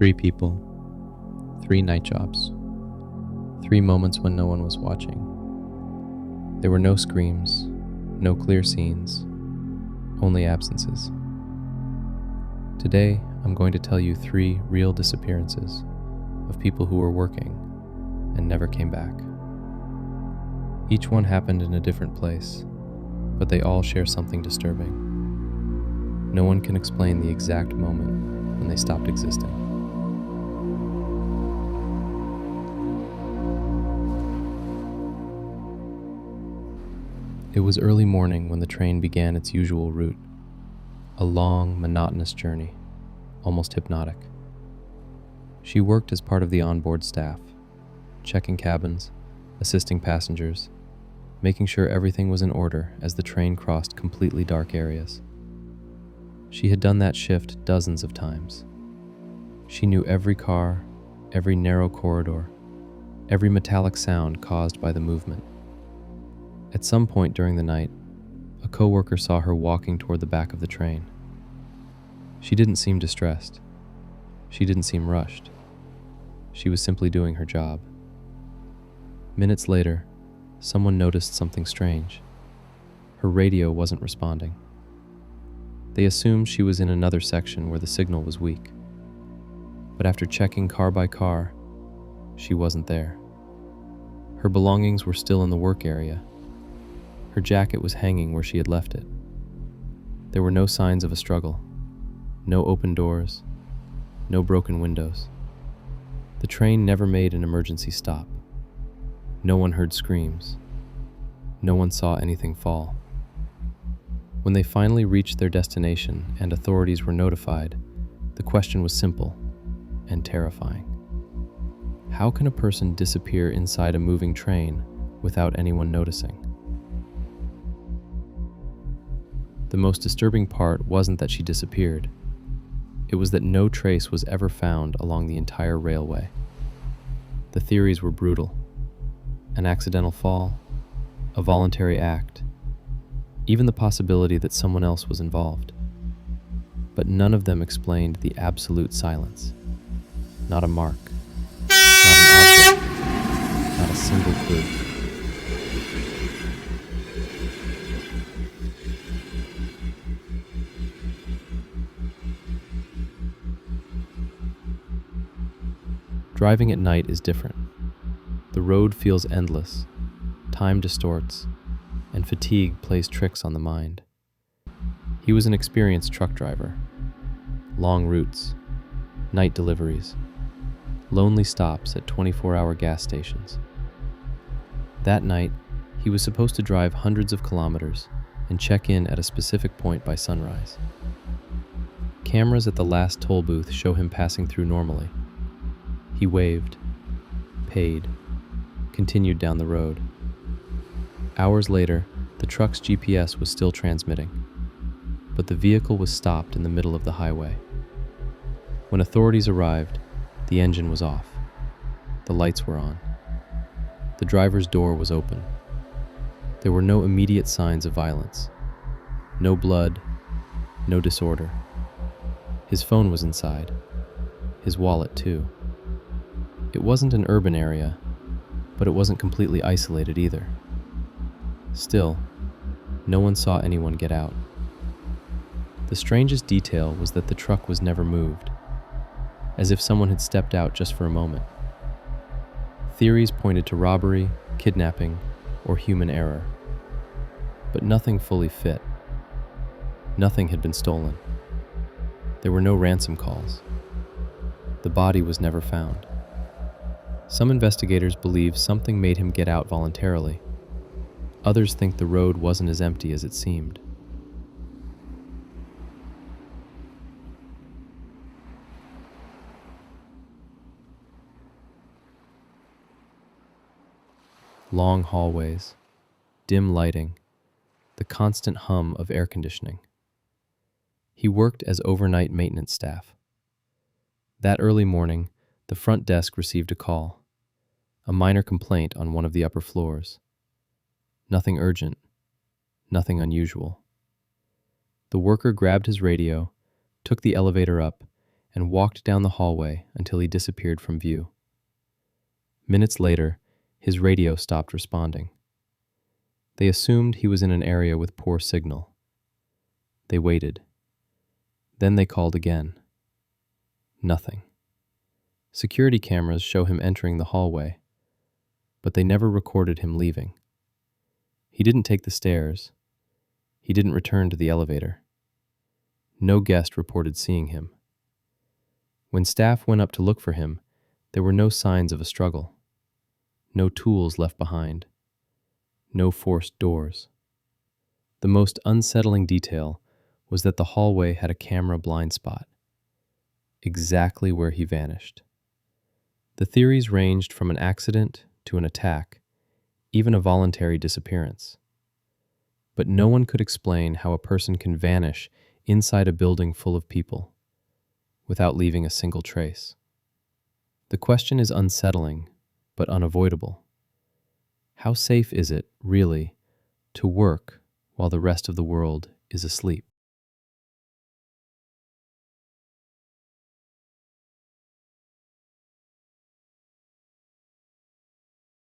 Three people, three night jobs, three moments when no one was watching. There were no screams, no clear scenes, only absences. Today, I'm going to tell you three real disappearances of people who were working and never came back. Each one happened in a different place, but they all share something disturbing. No one can explain the exact moment when they stopped existing. It was early morning when the train began its usual route, a long, monotonous journey, almost hypnotic. She worked as part of the onboard staff, checking cabins, assisting passengers, making sure everything was in order as the train crossed completely dark areas. She had done that shift dozens of times. She knew every car, every narrow corridor, every metallic sound caused by the movement. At some point during the night, a coworker saw her walking toward the back of the train. She didn't seem distressed. She didn't seem rushed. She was simply doing her job. Minutes later, someone noticed something strange. Her radio wasn't responding. They assumed she was in another section where the signal was weak. But after checking car by car, she wasn't there. Her belongings were still in the work area. Her jacket was hanging where she had left it. There were no signs of a struggle, no open doors, no broken windows. The train never made an emergency stop. No one heard screams. No one saw anything fall. When they finally reached their destination and authorities were notified, the question was simple and terrifying. How can a person disappear inside a moving train without anyone noticing? The most disturbing part wasn't that she disappeared. It was that no trace was ever found along the entire railway. The theories were brutal. An accidental fall, a voluntary act, even the possibility that someone else was involved. But none of them explained the absolute silence. Not a mark, not an object, not a single clue. Driving at night is different. The road feels endless, time distorts, and fatigue plays tricks on the mind. He was an experienced truck driver. Long routes, night deliveries, lonely stops at 24-hour gas stations. That night, he was supposed to drive hundreds of kilometers and check in at a specific point by sunrise. Cameras at the last toll booth show him passing through normally. He waved, paid, continued down the road. Hours later, the truck's GPS was still transmitting, but the vehicle was stopped in the middle of the highway. When authorities arrived, the engine was off. The lights were on. The driver's door was open. There were no immediate signs of violence. No blood, no disorder. His phone was inside. His wallet, too. It wasn't an urban area, but it wasn't completely isolated either. Still, no one saw anyone get out. The strangest detail was that the truck was never moved, as if someone had stepped out just for a moment. Theories pointed to robbery, kidnapping, or human error, but nothing fully fit. Nothing had been stolen. There were no ransom calls. The body was never found. Some investigators believe something made him get out voluntarily. Others think the road wasn't as empty as it seemed. Long hallways, dim lighting, the constant hum of air conditioning. He worked as overnight maintenance staff. That early morning, the front desk received a call. A minor complaint on one of the upper floors. Nothing urgent, nothing unusual. The worker grabbed his radio, took the elevator up, and walked down the hallway until he disappeared from view. Minutes later, his radio stopped responding. They assumed he was in an area with poor signal. They waited. Then they called again. Nothing. Security cameras show him entering the hallway, but they never recorded him leaving. He didn't take the stairs. He didn't return to the elevator. No guest reported seeing him. When staff went up to look for him, there were no signs of a struggle. No tools left behind. No forced doors. The most unsettling detail was that the hallway had a camera blind spot, exactly where he vanished. The theories ranged from an accident to an attack, even a voluntary disappearance. But no one could explain how a person can vanish inside a building full of people without leaving a single trace. The question is unsettling, but unavoidable. How safe is it, really, to work while the rest of the world is asleep?